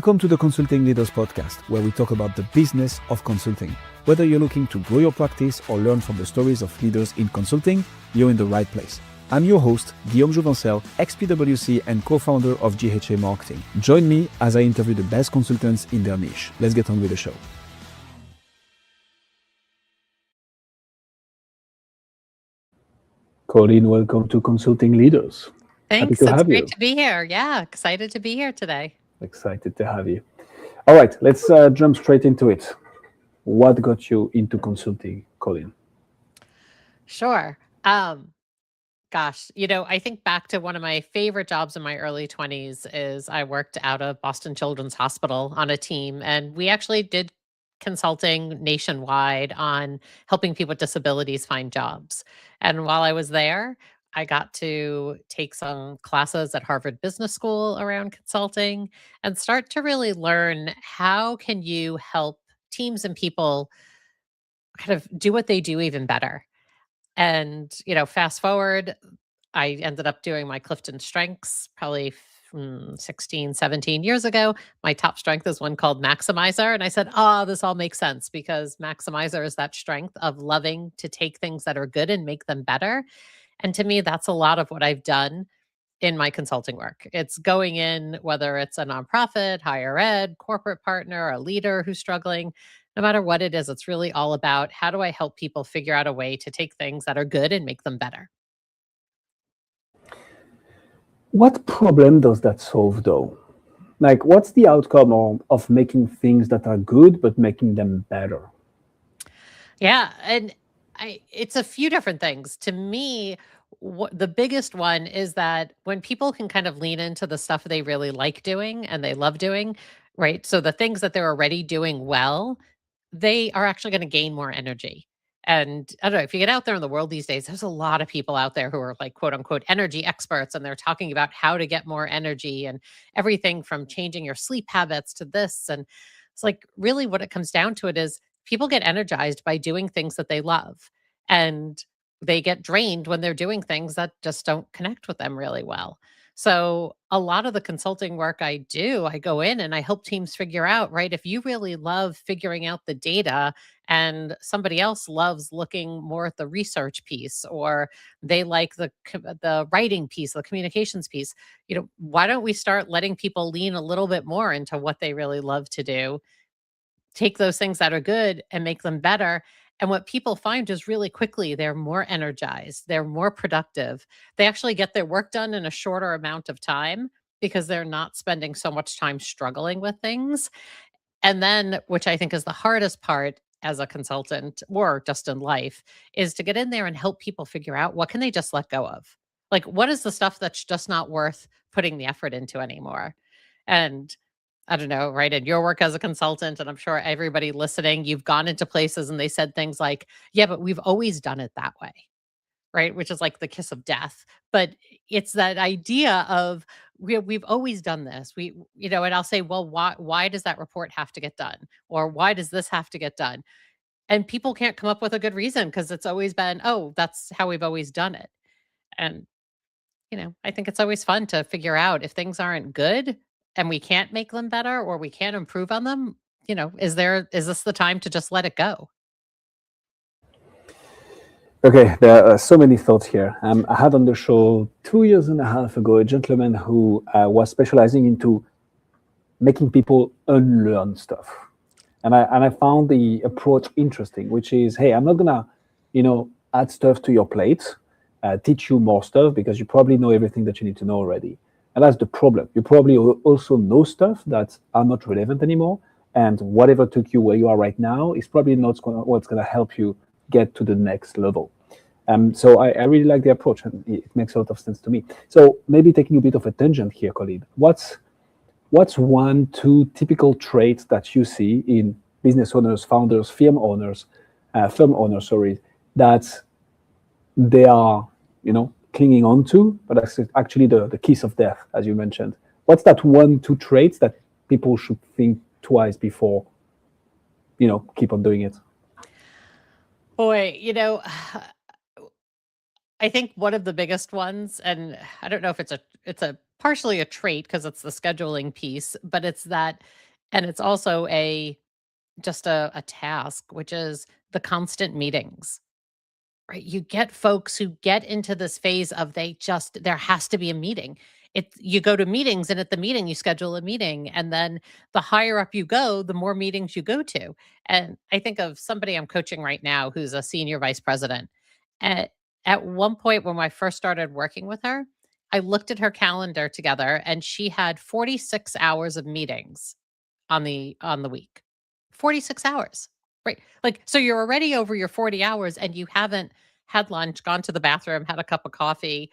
Welcome to the Consulting Leaders Podcast, where we talk about the business of consulting. Whether you're looking to grow your practice or learn from the stories of leaders in consulting, you're in the right place. I'm your host, Guillaume Jouvencel, ex-PwC and co-founder of GHA Marketing. Join me as I interview the best consultants in their niche. Let's get on with the show. Colleen, welcome to Consulting Leaders. Thanks. It's great to be here. Yeah, excited to be here today. Excited to have you. All right, let's jump straight into it. What got you into consulting, Colleen? Sure. Gosh, I think back to one of my favorite jobs in my early 20s is I worked out of Boston Children's Hospital on a team, and we actually did consulting nationwide on helping people with disabilities find jobs. And while I was there, I got to take some classes at Harvard Business School around consulting and start to really learn how can you help teams and people kind of do what they do even better. And, fast forward, I ended up doing my Clifton Strengths probably 16, 17 years ago. My top strength is one called Maximizer. And I said, this all makes sense because Maximizer is that strength of loving to take things that are good and make them better. And to me, that's a lot of what I've done in my consulting work. It's going in, whether it's a nonprofit, higher ed, corporate partner, a leader who's struggling, no matter what it is, it's really all about how do I help people figure out a way to take things that are good and make them better. What problem does that solve, though? Like, what's the outcome of making things that are good, but making them better? Yeah, and it's a few different things. To me, the biggest one is that when people can kind of lean into the stuff they really like doing and they love doing, right? So the things that they're already doing well, they are actually going to gain more energy. And I don't know, if you get out there in the world these days, there's a lot of people out there who are like, quote unquote, energy experts, and they're talking about how to get more energy and everything from changing your sleep habits to this. And it's like, really what it comes down to it is people get energized by doing things that they love. And they get drained when they're doing things that just don't connect with them really well. So a lot of the consulting work I do, I go in and I help teams figure out, right, if you really love figuring out the data and somebody else loves looking more at the research piece, or they like the writing piece, the communications piece, why don't we start letting people lean a little bit more into what they really love to do, take those things that are good and make them better. And what people find is really quickly, they're more energized, they're more productive. They actually get their work done in a shorter amount of time because they're not spending so much time struggling with things. And then, which I think is the hardest part as a consultant or just in life, is to get in there and help people figure out what can they just let go of? Like, what is the stuff that's just not worth putting the effort into anymore? And I don't know, right? In your work as a consultant, and I'm sure everybody listening, you've gone into places and they said things like, yeah, but we've always done it that way, right? Which is like the kiss of death. But it's that idea of we've always done this. And I'll say, well, why does that report have to get done? Or why does this have to get done? And people can't come up with a good reason because it's always been, that's how we've always done it. And, I think it's always fun to figure out if things aren't good and we can't make them better or we can't improve on them, is this the time to just let it go? Okay, there are so many thoughts here. I had on the show 2.5 years ago a gentleman who was specializing into making people unlearn stuff. And I found the approach interesting, which is, hey, I'm not gonna, add stuff to your plate, teach you more stuff because you probably know everything that you need to know already. And that's the problem. You probably also know stuff that are not relevant anymore. And whatever took you where you are right now is probably not what's going to help you get to the next level. So I really like the approach, and it makes a lot of sense to me. So maybe taking a bit of a tangent here, Colleen, what's 1-2 typical traits that you see in business owners, founders, firm owners, that they are, clinging on to, but that's actually the kiss of death, as you mentioned. What's that 1-2 traits that people should think twice before, keep on doing it? Boy, I think one of the biggest ones, and I don't know if it's a partially a trait because it's the scheduling piece, but it's that, and it's also just a task, which is the constant meetings. Right, you get folks who get into this phase of there has to be a meeting. You go to meetings, and at the meeting, you schedule a meeting, and then the higher up you go, the more meetings you go to. And I think of somebody I'm coaching right now who's a senior vice president. At at one point when I first started working with her, I looked at her calendar together, and she had 46 hours of meetings on the week. 46 hours. Right. Like, so you're already over your 40 hours and you haven't had lunch, gone to the bathroom, had a cup of coffee,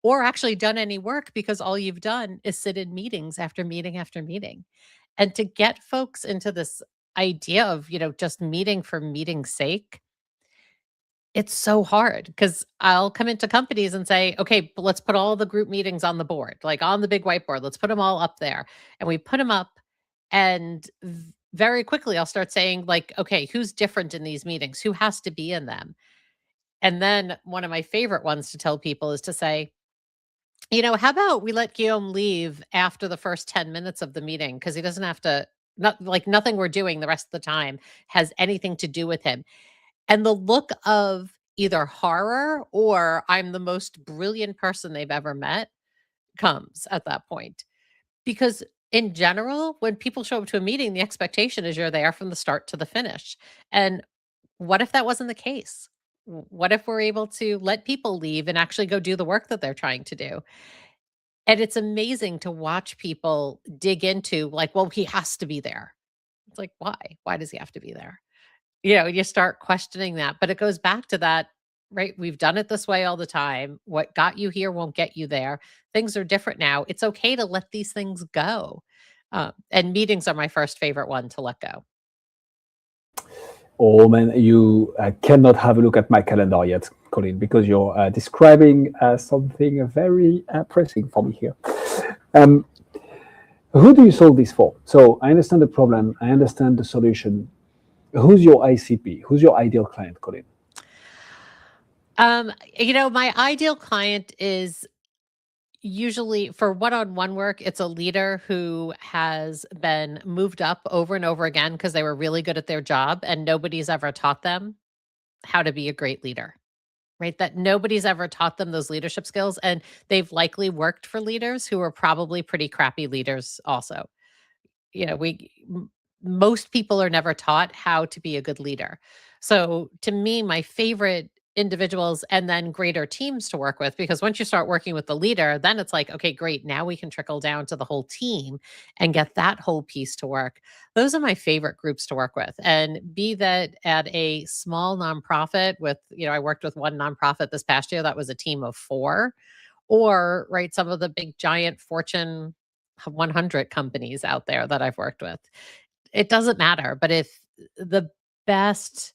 or actually done any work because all you've done is sit in meetings after meeting after meeting. And to get folks into this idea of, just meeting for meeting's sake, it's so hard because I'll come into companies and say, okay, but let's put all the group meetings on the board, like on the big whiteboard. Let's put them all up there. And we put them up, and very quickly I'll start saying, like, okay, who's different in these meetings? Who has to be in them? And then one of my favorite ones to tell people is to say, how about we let Guillaume leave after the first 10 minutes of the meeting because he doesn't have to, not like nothing we're doing the rest of the time has anything to do with him. And the look of either horror or I'm the most brilliant person they've ever met comes at that point. Because in general, when people show up to a meeting, the expectation is you're there from the start to the finish. And what if that wasn't the case? What if we're able to let people leave and actually go do the work that they're trying to do? And it's amazing to watch people dig into, like, well, he has to be there. It's like, why? Why does he have to be there? You start questioning that, but it goes back to that, right? We've done it this way all the time. What got you here won't get you there. Things are different now. It's okay to let these things go. And meetings are my first favorite one to let go. Oh man, you cannot have a look at my calendar yet, Colleen, because you're describing something very pressing for me here. Who do you solve this for? So I understand the problem. I understand the solution. Who's your ICP? Who's your ideal client, Colleen? My ideal client is usually for one-on-one work, it's a leader who has been moved up over and over again because they were really good at their job and nobody's ever taught them how to be a great leader, right? That nobody's ever taught them those leadership skills. And they've likely worked for leaders who are probably pretty crappy leaders also. Most people are never taught how to be a good leader. So to me, my favorite individuals and then greater teams to work with, because once you start working with the leader, then it's like, okay, great. Now we can trickle down to the whole team and get that whole piece to work. Those are my favorite groups to work with. And be that at a small nonprofit with, I worked with one nonprofit this past year that was a team of 4, or right, some of the big giant Fortune 100 companies out there that I've worked with. It doesn't matter, but if the best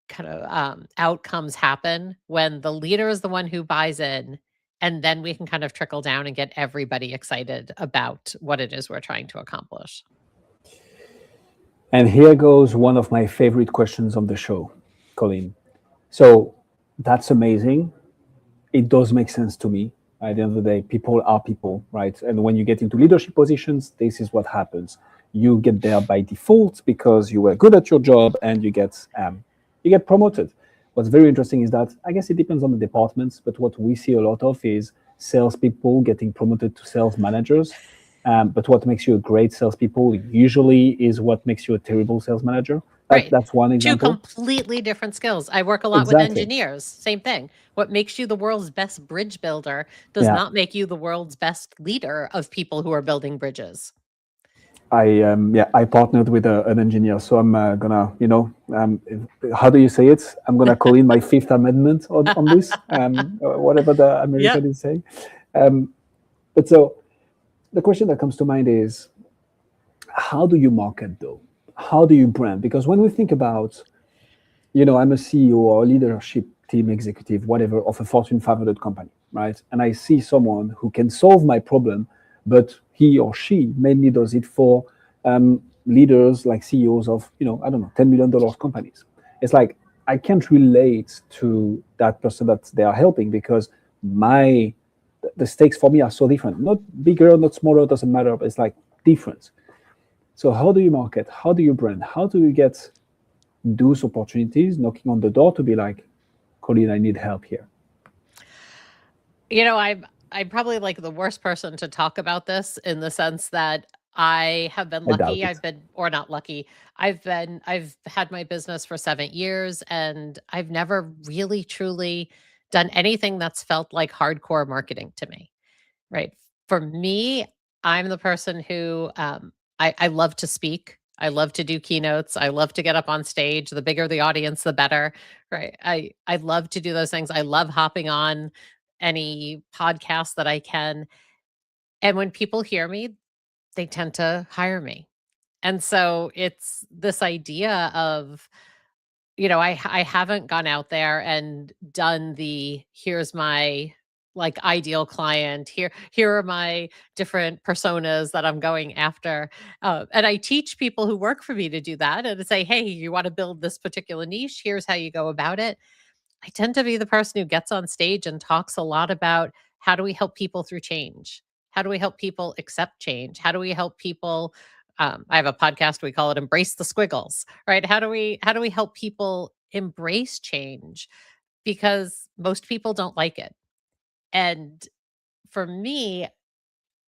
kind of outcomes happen when the leader is the one who buys in, and then we can kind of trickle down and get everybody excited about what it is we're trying to accomplish. And here goes one of my favorite questions on the show, Colleen. So that's amazing. It does make sense to me. At the end of the day, people are people, right? And when you get into leadership positions, this is what happens. You get there by default because you were good at your job and you get promoted. What's very interesting is that I guess it depends on the departments, but what we see a lot of is salespeople getting promoted to sales managers. But what makes you a great salespeople usually is what makes you a terrible sales manager. Right. That's one example. 2 completely different skills. I work a lot with engineers. Same thing. What makes you the world's best bridge builder does not make you the world's best leader of people who are building bridges. I partnered with an engineer, so I'm gonna, how do you say it? I'm gonna call in my Fifth Amendment on this, whatever the American is saying. But so the question that comes to mind is, how do you market though? How do you brand? Because when we think about, I'm a CEO or a leadership team executive, whatever, of a Fortune 500 company, right? And I see someone who can solve my problem, but he or she mainly does it for leaders like CEOs of, $10 million companies. It's like, I can't relate to that person that they are helping because the stakes for me are so different. Not bigger, not smaller, doesn't matter, but it's like different. So how do you market? How do you brand? How do you get those opportunities knocking on the door to be like, Colleen, I need help here? I'm probably like the worst person to talk about this in the sense that I have been I doubt lucky. it. Or not lucky. I've had my business for 7 years and I've never really truly done anything that's felt like hardcore marketing to me. Right. For me, I'm the person who I love to speak. I love to do keynotes. I love to get up on stage. The bigger the audience, the better. Right. I love to do those things. I love hopping on any podcast that I can. And when people hear me, they tend to hire me. And so it's this idea of, I haven't gone out there and done the here's my like ideal client. Here are my different personas that I'm going after. And I teach people who work for me to do that and to say, hey, you want to build this particular niche? Here's how you go about it. I tend to be the person who gets on stage and talks a lot about how do we help people through change? How do we help people accept change? How do we help people? I have a podcast, we call it Embrace the Squiggles, right? How do we help people embrace change? Because most people don't like it. And for me,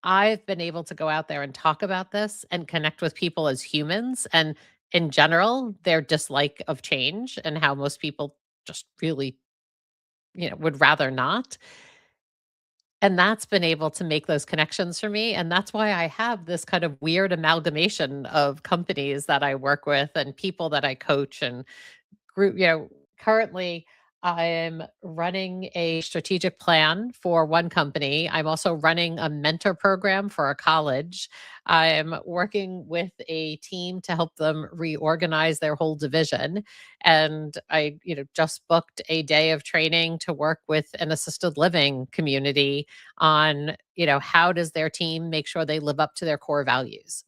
I've been able to go out there and talk about this and connect with people as humans and in general, their dislike of change and how most people just really would rather not. And that's been able to make those connections for me. And that's why I have this kind of weird amalgamation of companies that I work with and people that I coach and group. Currently I'm running a strategic plan for one company. I'm also running a mentor program for a college. I'm working with a team to help them reorganize their whole division. And I, just booked a day of training to work with an assisted living community on, how does their team make sure they live up to their core values.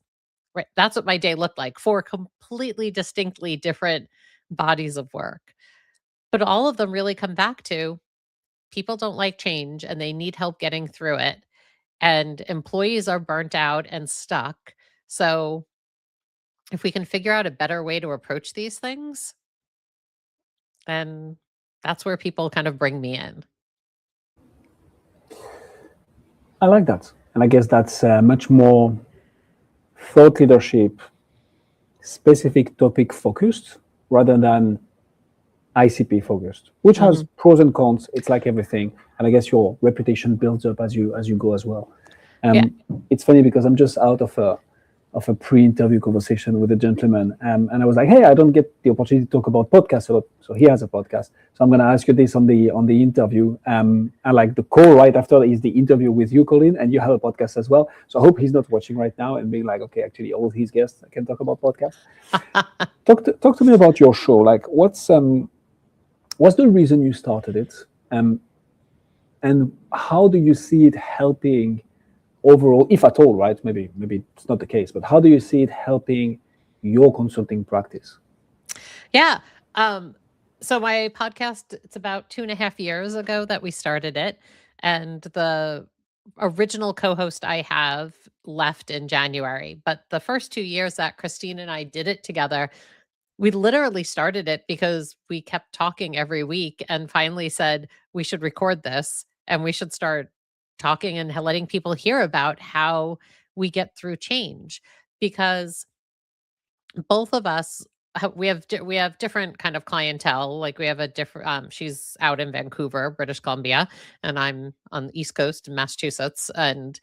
Right. That's what my day looked like. Four completely distinctly different bodies of work. But all of them really come back to people don't like change and they need help getting through it. And employees are burnt out and stuck. So if we can figure out a better way to approach these things, then that's where people kind of bring me in. I like that. And I guess that's much more thought leadership, specific topic focused rather than ICP focused, which has pros and cons. It's like everything. And I guess your reputation builds up as you go as well. Yeah. It's funny because I'm just out of a pre-interview conversation with a gentleman, and I was like, "Hey, I don't get the opportunity to talk about podcasts a lot, so he has a podcast. So I'm going to ask you this on the interview, and like the call right after is the interview with you, Colleen, and you have a podcast as well. So I hope he's not watching right now and being like, okay, actually, all his guests can talk about podcasts. Talk to me about your show. Like, what's the reason you started it, and how do you see it helping overall, if at all, right? Maybe it's not the case, but how do you see it helping your consulting practice? Yeah. So my podcast, it's about 2.5 years ago that we started it. And the original co-host I have left in January. But the first 2 years that Christine and I did it together, we literally started it because we kept talking every week and finally said, we should record this and we should start talking and letting people hear about how we get through change. Because both of us we have different kind of clientele. Like we have a different she's out in Vancouver, British Columbia, and I'm on the East Coast in Massachusetts. And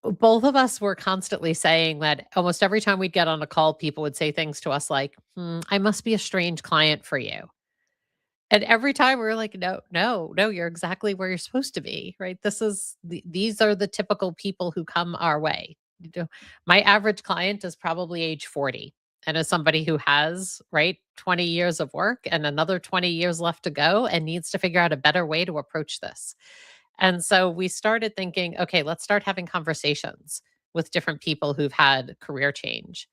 both of us were constantly saying that almost every time we'd get on a call, people would say things to us like, I must be a strange client for you. And every time we were like, no, no, no, you're exactly where you're supposed to be, right? These are the typical people who come our way. My average client is probably age 40 and is somebody who has, right, 20 years of work and another 20 years left to go and needs to figure out a better way to approach this. And so we started thinking, okay, let's start having conversations with different people who've had career change.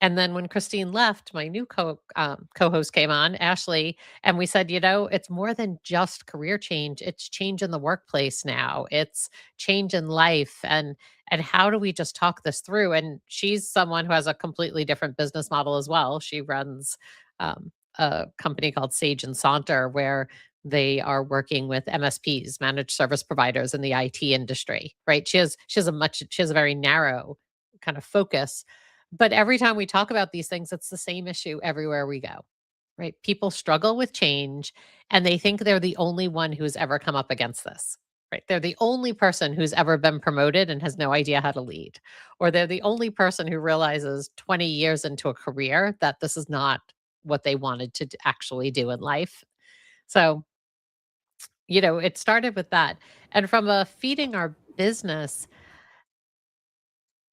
And then when Christine left, my new co-host came on, Ashley, and we said, it's more than just career change. It's change in the workplace now. It's change in life. And how do we just talk this through? And she's someone who has a completely different business model as well. She runs a company called Sage and Saunter, where they are working with MSPs, managed service providers in the IT industry, right? She has a very narrow kind of focus. But every time we talk about these things, it's the same issue everywhere we go, right? People struggle with change and they think they're the only one who's ever come up against this, right? They're the only person who's ever been promoted and has no idea how to lead. Or they're the only person who realizes 20 years into a career that this is not what they wanted to actually do in life. So, it started with that. And from a feeding our business,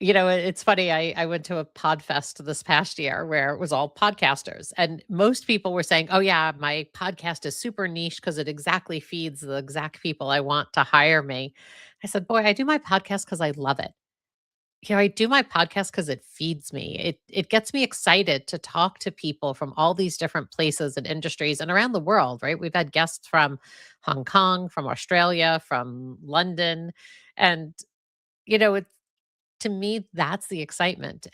it's funny. I went to a PodFest this past year where it was all podcasters, and most people were saying, "Oh yeah, my podcast is super niche because it exactly feeds the exact people I want to hire me." I said, "Boy, I do my podcast because I love it. I do my podcast because it feeds me. It gets me excited to talk to people from all these different places and industries and around the world, right? We've had guests from Hong Kong, from Australia, from London, and it's to me, that's the excitement.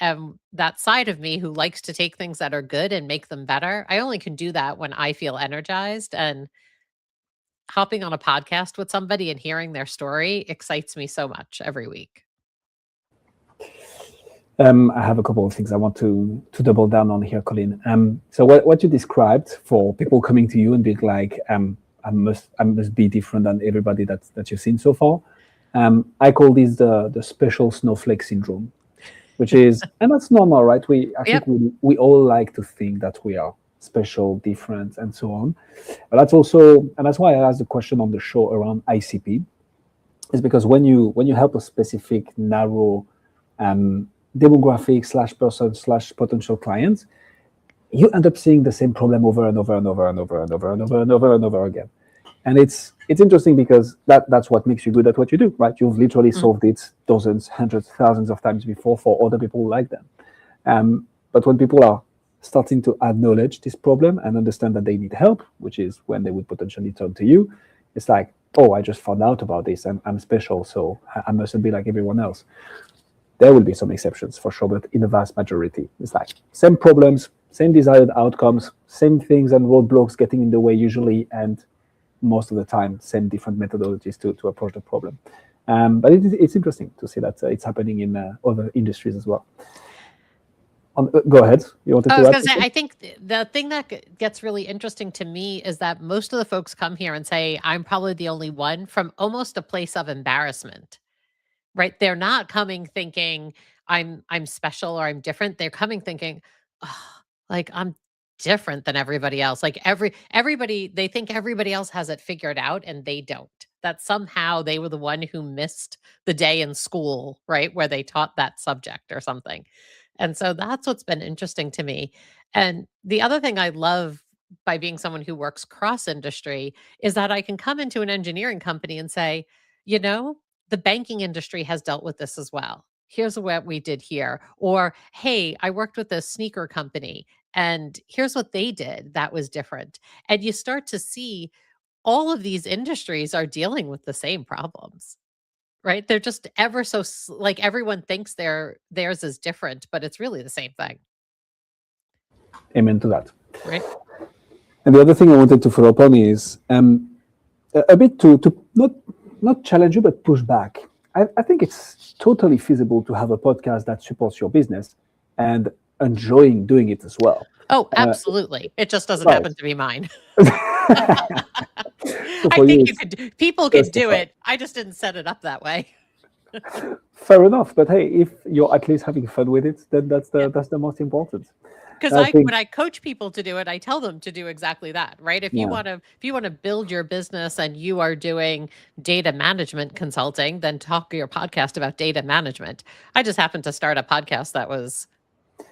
That side of me who likes to take things that are good and make them better, I only can do that when I feel energized. And hopping on a podcast with somebody and hearing their story excites me so much every week. I have a couple of things I want to double down on here, Colleen. So what you described for people coming to you and being like, I must be different than everybody that you've seen so far. I call this the special snowflake syndrome, which is, and that's normal, right? I think we all like to think that we are special, different, and so on. But that's why I asked the question on the show around ICP, is because when you help a specific narrow demographic /person /potential clients, you end up seeing the same problem over and over and over and over and over and over and over and over again. And it's interesting because that's what makes you good at what you do, right? You've literally solved it dozens, hundreds, thousands of times before for other people like them. But when people are starting to acknowledge this problem and understand that they need help, which is when they would potentially turn to you, it's like, oh, I just found out about this and I'm special, so I mustn't be like everyone else. There will be some exceptions for sure, but in the vast majority, it's like same problems, same desired outcomes, same things and roadblocks getting in the way usually, and most of the time, same different methodologies to approach the problem. But it's interesting to see that it's happening in other industries as well. Go ahead. You wanted to add? I was going to say, I think the thing that gets really interesting to me is that most of the folks come here and say, I'm probably the only one, from almost a place of embarrassment, right? They're not coming thinking I'm special or I'm different. They're coming thinking, oh, like I'm different than everybody else. Like everybody, they think everybody else has it figured out and they don't. That somehow they were the one who missed the day in school, right? Where they taught that subject or something. And so that's what's been interesting to me. And the other thing I love by being someone who works cross industry is that I can come into an engineering company and say, the banking industry has dealt with this as well. Here's what we did here. Or, hey, I worked with a sneaker company and here's what they did that was different. And you start to see all of these industries are dealing with the same problems, right? They're just ever so, like everyone thinks theirs is different, but it's really the same thing. Amen to that. Right. And the other thing I wanted to follow up on is a bit to not challenge you, but push back. I think it's totally feasible to have a podcast that supports your business and enjoying doing it as well. Oh, absolutely. It just doesn't happen to be mine. So I think people could do it. I just didn't set it up that way. Fair enough. But hey, if you're at least having fun with it, then that's the most important. Because when I coach people to do it, I tell them to do exactly that, right? If you want to build your business and you are doing data management consulting, then talk your podcast about data management. I just happened to start a podcast that was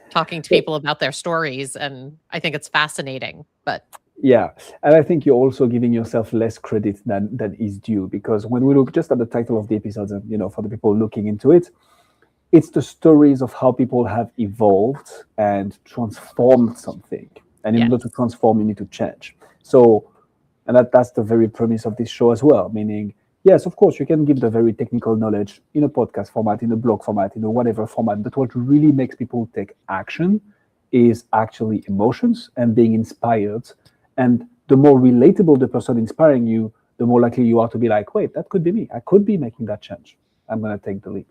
talking to people about their stories, and I think it's fascinating. But yeah, and I think you're also giving yourself less credit than is due, because when we look just at the title of the episodes, and for the people looking into it, it's the stories of how people have evolved and transformed something. And in order to transform, you need to change. So, and that's the very premise of this show as well, meaning, yes, of course, you can give the very technical knowledge in a podcast format, in a blog format, in a whatever format, but what really makes people take action is actually emotions and being inspired. And the more relatable the person inspiring you, the more likely you are to be like, wait, that could be me. I could be making that change. I'm going to take the leap.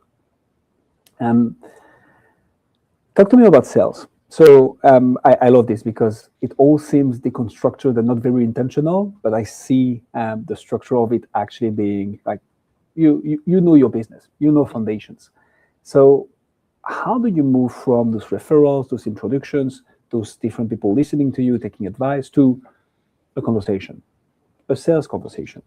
Talk to me about sales. So I love this because it all seems deconstructed and not very intentional, but I see the structure of it actually being like, you know your business, you know foundations. So how do you move from those referrals, those introductions, those different people listening to you, taking advice, to a conversation, a sales conversation,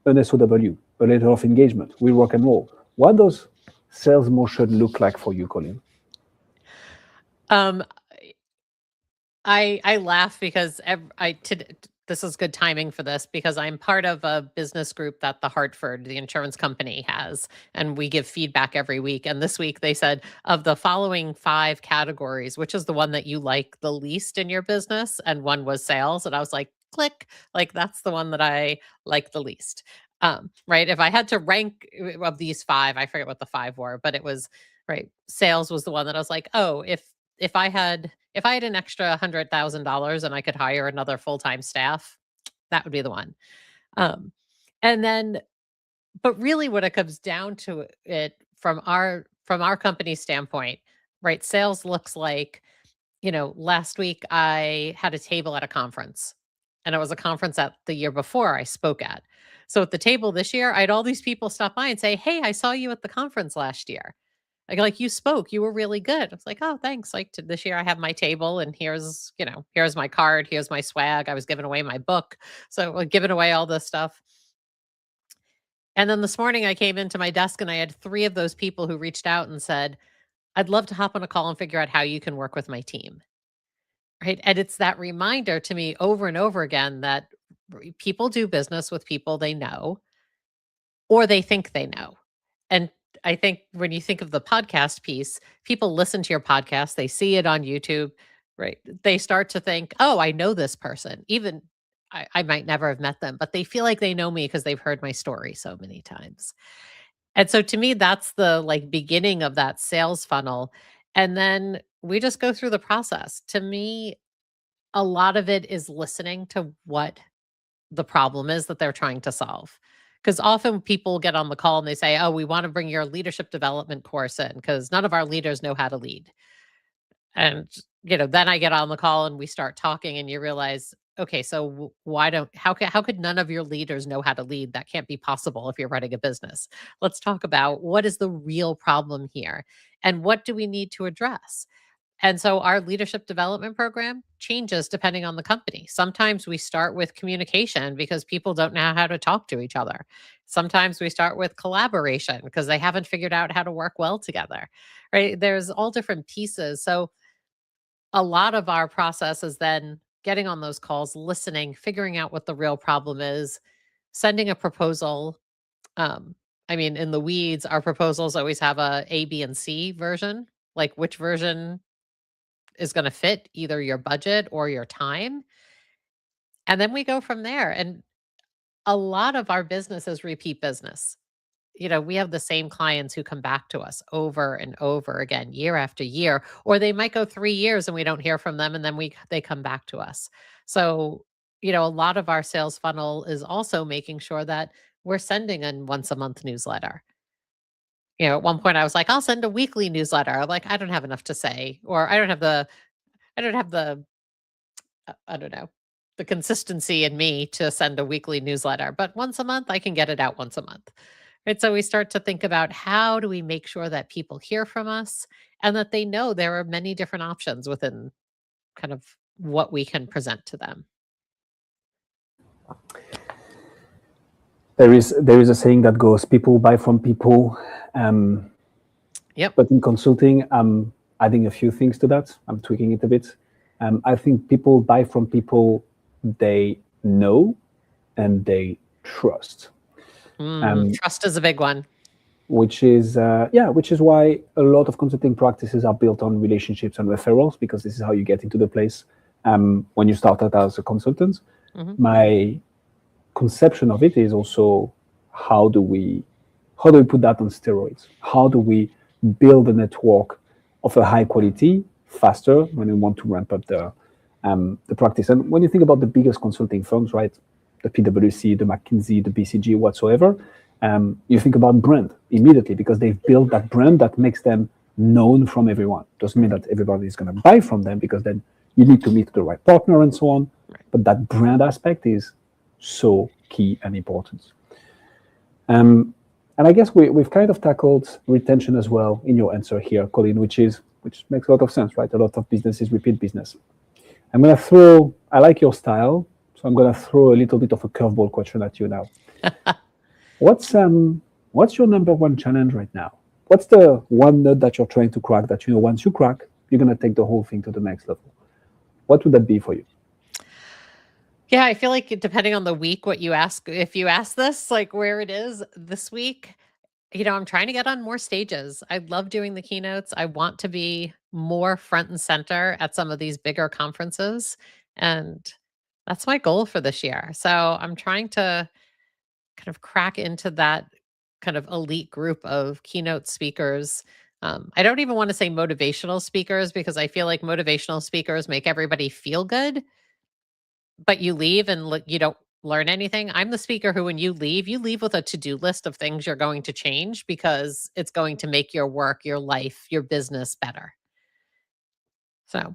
an SOW, a letter of engagement, we rock and roll? What does sales motion look like for you, Colleen? I laugh because this is good timing for this, because I'm part of a business group that the Hartford, the insurance company, has, and we give feedback every week. And this week they said, of the following 5 categories, which is the one that you like the least in your business? And one was sales. And I was like, click, like that's the one that I like the least. Right. If I had to rank of these 5, I forget what the 5 were, but it was right. Sales was the one that I was like, oh, if I had an extra $100,000 and I could hire another full-time staff, that would be the one. And then, but really what it comes down to it from our company standpoint, right? Sales looks like, last week I had a table at a conference, and it was a conference that the year before I spoke at. So at the table this year, I had all these people stop by and say, "Hey, I saw you at the conference last year. Like you spoke, you were really good." I was like, "Oh, thanks. Like this year I have my table, and here's my card, here's my swag. I was giving away my book." So giving away all this stuff. And then this morning I came into my desk and I had 3 of those people who reached out and said, "I'd love to hop on a call and figure out how you can work with my team." Right? And it's that reminder to me over and over again that people do business with people they know or they think they know. And I think when you think of the podcast piece, people listen to your podcast, they see it on YouTube, right? They start to think, oh, I know this person. Even I might never have met them, but they feel like they know me because they've heard my story so many times. And so to me, that's the like beginning of that sales funnel. And then we just go through the process. To me, a lot of it is listening to what the problem is that they're trying to solve. Because often people get on the call and they say, "Oh, we want to bring your leadership development course in because none of our leaders know how to lead." And, then I get on the call and we start talking and you realize, okay, so how could none of your leaders know how to lead? That can't be possible if you're running a business. Let's talk about what is the real problem here and what do we need to address? And so our leadership development program changes depending on the company. Sometimes we start with communication because people don't know how to talk to each other. Sometimes we start with collaboration because they haven't figured out how to work well together. Right? There's all different pieces. So a lot of our process is then getting on those calls, listening, figuring out what the real problem is, sending a proposal. In the weeds, our proposals always have A, B, and C version. Like which version is going to fit either your budget or your time. And then we go from there. And a lot of our business is repeat business. We have the same clients who come back to us over and over again, year after year, or they might go 3 years and we don't hear from them and then they come back to us. So, a lot of our sales funnel is also making sure that we're sending a once a month newsletter. At one point I was like, I'll send a weekly newsletter. I'm like, I don't have enough to say, or I don't have the I don't know, the consistency in me to send a weekly newsletter, but once a month, I can get it out once a month. Right. So we start to think about how do we make sure that people hear from us and that they know there are many different options within kind of what we can present to them. There is a saying that goes, people buy from people. Yep. But in consulting, I'm adding a few things to that. I'm tweaking it a bit. I think people buy from people they know and they trust. Trust is a big one. which is why a lot of consulting practices are built on relationships and referrals, because this is how you get into the place when you start out as a consultant. My conception of it is also, how do we put that on steroids? How do we build a network of a high quality faster when we want to ramp up the practice? And when you think about the biggest consulting firms, right, the PwC, the McKinsey, the BCG, whatsoever, you think about brand immediately, because they've built that brand that makes them known from everyone. Doesn't mean that everybody is going to buy from them, because then you need to meet the right partner and so on. But that brand aspect is so key and important. And I guess we've kind of tackled retention as well in your answer here, Colleen, which makes a lot of sense, right? A lot of businesses repeat business. I like your style, so I'm going to throw a little bit of a curveball question at you now. What's your number one challenge right now? What's the one nut that you're trying to crack that, once you crack, you're going to take the whole thing to the next level? What would that be for you? Yeah, I feel like depending on the week, if you ask this, like where it is this week, I'm trying to get on more stages. I love doing the keynotes. I want to be more front and center at some of these bigger conferences. And that's my goal for this year. So I'm trying to kind of crack into that kind of elite group of keynote speakers. I don't even want to say motivational speakers, because I feel like motivational speakers make everybody feel good, but you leave and you don't learn anything. I'm the speaker who, when you leave with a to-do list of things you're going to change, because it's going to make your work, your life, your business better. So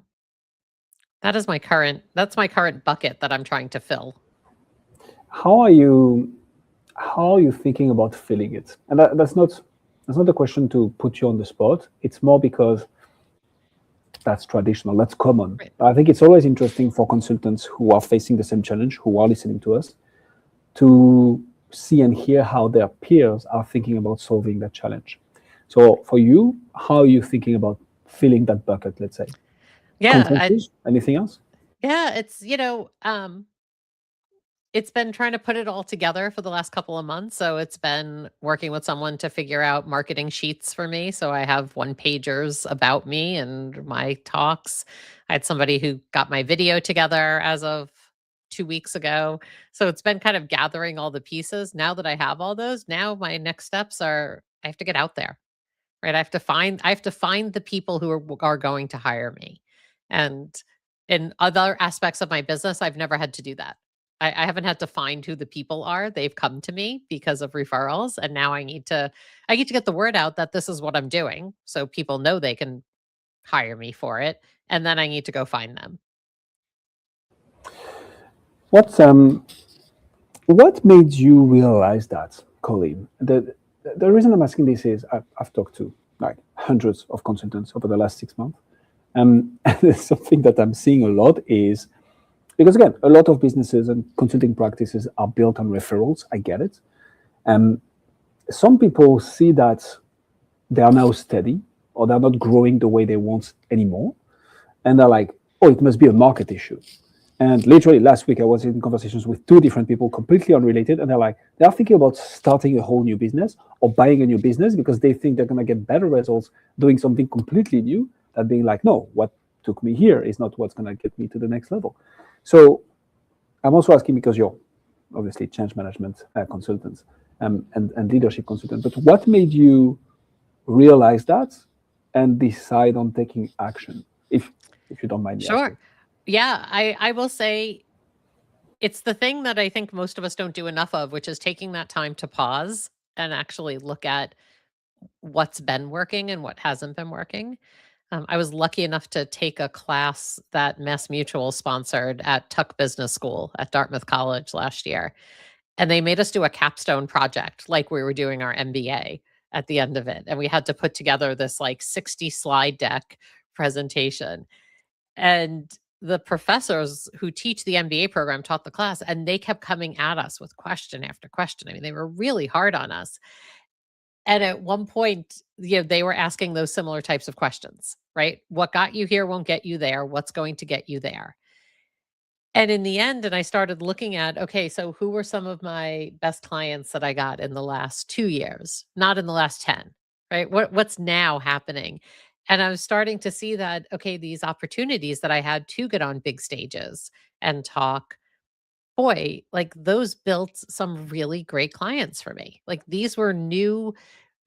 that's my current bucket that I'm trying to fill. How are you thinking about filling it? And that's not a question to put you on the spot. It's more because that's traditional, that's common. Right. I think it's always interesting for consultants who are facing the same challenge, who are listening to us, to see and hear how their peers are thinking about solving that challenge. So for you, how are you thinking about filling that bucket, let's say? Yeah. Anything else? Yeah, it's been trying to put it all together for the last couple of months. So it's been working with someone to figure out marketing sheets for me. So I have one-pagers about me and my talks. I had somebody who got my video together as of 2 weeks ago. So it's been kind of gathering all the pieces. Now that I have all those, now my next steps are, I have to get out there, right? I have to find the people who are going to hire me. And in other aspects of my business, I've never had to do that. I haven't had to find who the people are. They've come to me because of referrals. And now I need to get the word out that this is what I'm doing, so people know they can hire me for it. And then I need to go find them. What made you realize that, Colleen? The reason I'm asking this is I've talked to like hundreds of consultants over the last 6 months. And something that I'm seeing a lot is, because again, a lot of businesses and consulting practices are built on referrals. I get it. Some people see that they are now steady, or they're not growing the way they want anymore. And they're like, oh, it must be a market issue. And literally last week, I was in conversations with 2 different people, completely unrelated. And they're thinking about starting a whole new business or buying a new business, because they think they're going to get better results doing something completely new, than being like, no, what took me here is not what's going to get me to the next level. So I'm also asking, because you're obviously change management consultants and leadership consultant, but what made you realize that and decide on taking action, if you don't mind me asking? Sure. Yeah, I will say it's the thing that I think most of us don't do enough of, which is taking that time to pause and actually look at what's been working and what hasn't been working. I was lucky enough to take a class that Mass Mutual sponsored at Tuck Business School at Dartmouth College last year. And they made us do a capstone project like we were doing our MBA at the end of it. And we had to put together this like 60 slide deck presentation. And the professors who teach the MBA program taught the class, and they kept coming at us with question after question. I mean, they were really hard on us. And at one point, they were asking those similar types of questions, right? What got you here won't get you there. What's going to get you there? And in the end, and I started looking at, okay, so who were some of my best clients that I got in the last 2 years, not in the last 10, right? What's now happening? And I was starting to see that, okay, these opportunities that I had to get on big stages and talk, boy, like those built some really great clients for me. Like these were new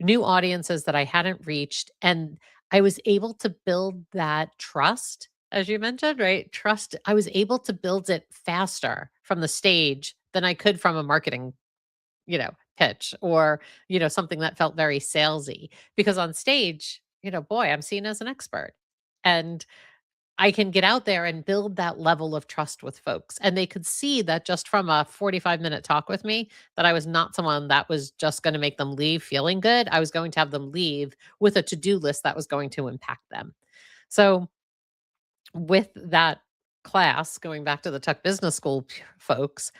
audiences that I hadn't reached, and I was able to build that trust, as you mentioned, right? Trust, I was able to build it faster from the stage than I could from a marketing, pitch or, something that felt very salesy. Because on stage, boy, I'm seen as an expert. And I can get out there and build that level of trust with folks. And they could see that just from a 45-minute talk with me, that I was not someone that was just going to make them leave feeling good. I was going to have them leave with a to-do list that was going to impact them. So with that class, going back to the Tech Business School folks,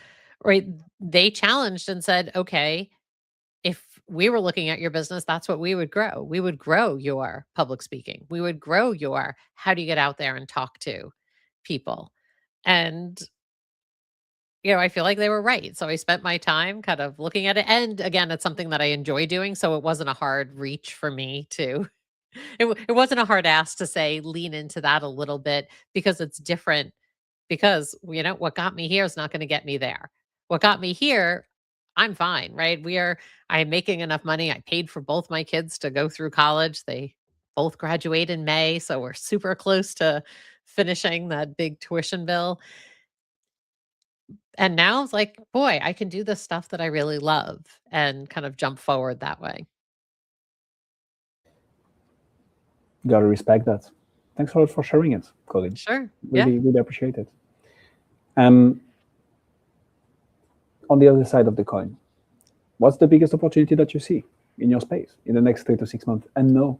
right, they challenged and said, okay, if we were looking at your business, that's what we would grow. We would grow your public speaking. We would grow your how do you get out there and talk to people. And, I feel like they were right. So I spent my time kind of looking at it. And again, it's something that I enjoy doing. So it wasn't a hard reach for me to, it wasn't a hard ask to say, lean into that a little bit because it's different. Because, what got me here is not going to get me there. What got me here, I'm fine, right? I'm making enough money. I paid for both my kids to go through college. They both graduate in May. So we're super close to finishing that big tuition bill. And now it's like, boy, I can do the stuff that I really love and kind of jump forward that way. Gotta respect that. Thanks a lot for sharing it, Colleen. Sure. Really appreciate it. On the other side of the coin, what's the biggest opportunity that you see in your space in the next 3 to 6 months? And no,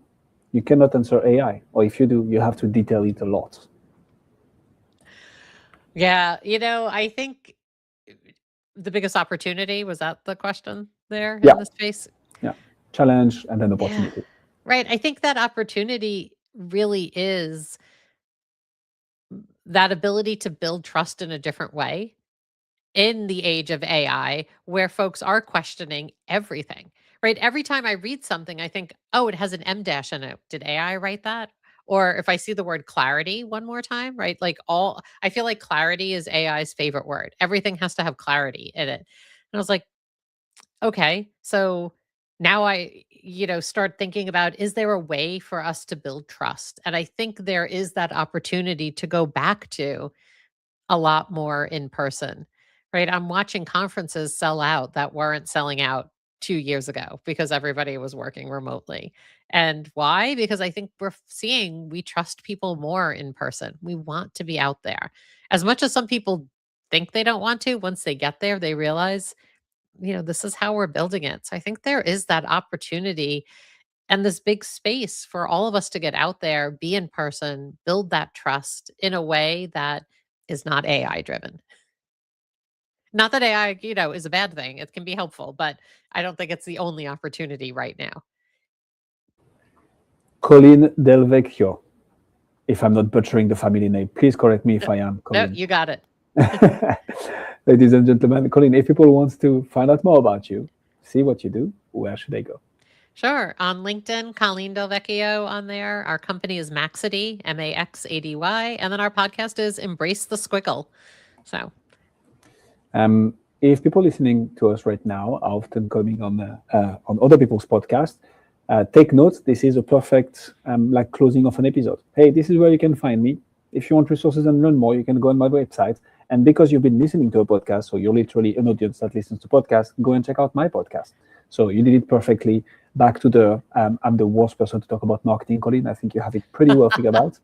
you cannot answer AI, or if you do, you have to detail it a lot. Yeah. I think the biggest opportunity, was that the question there in this space? Yeah. Challenge and then opportunity. Yeah. Right. I think that opportunity really is that ability to build trust in a different way in the age of AI, where folks are questioning everything, right? Every time I read something, I think, oh, it has an M dash in it. Did AI write that? Or if I see the word clarity one more time, right? I feel like clarity is AI's favorite word. Everything has to have clarity in it. And I was like, okay, so now I, start thinking about, is there a way for us to build trust? And I think there is that opportunity to go back to a lot more in person, right? I'm watching conferences sell out that weren't selling out 2 years ago because everybody was working remotely. And why? Because I think we're seeing we trust people more in person. We want to be out there. As much as some people think they don't want to, once they get there, they realize, this is how we're building it. So I think there is that opportunity and this big space for all of us to get out there, be in person, build that trust in a way that is not AI driven. Not that AI, is a bad thing. It can be helpful, but I don't think it's the only opportunity right now. Colleen DelVecchio, if I'm not butchering the family name, please correct me if I am, Colleen. No, you got it. Ladies and gentlemen, Colleen, if people want to find out more about you, see what you do, where should they go? Sure. On LinkedIn, Colleen DelVecchio on there. Our company is Maxady, Maxady. And then our podcast is Embrace the Squiggle. So if people listening to us right now are often coming on other people's podcasts, take notes. This is a perfect closing of an episode. Hey, this is where you can find me. If you want resources and learn more, you can go on my website. And because you've been listening to a podcast, so you're literally an audience that listens to podcasts, go and check out my podcast. So you did it perfectly. Back to the I'm the worst person to talk about marketing, Colleen. I think you have it pretty well figured out.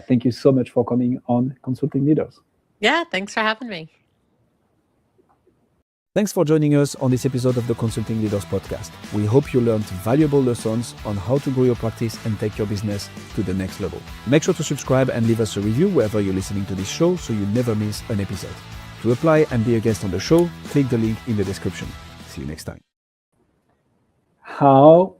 Thank you so much for coming on Consulting Leaders. Yeah, thanks for having me. Thanks for joining us on this episode of the Consulting Leaders Podcast. We hope you learned valuable lessons on how to grow your practice and take your business to the next level. Make sure to subscribe and leave us a review wherever you're listening to this show so you never miss an episode. To apply and be a guest on the show, click the link in the description. See you next time. How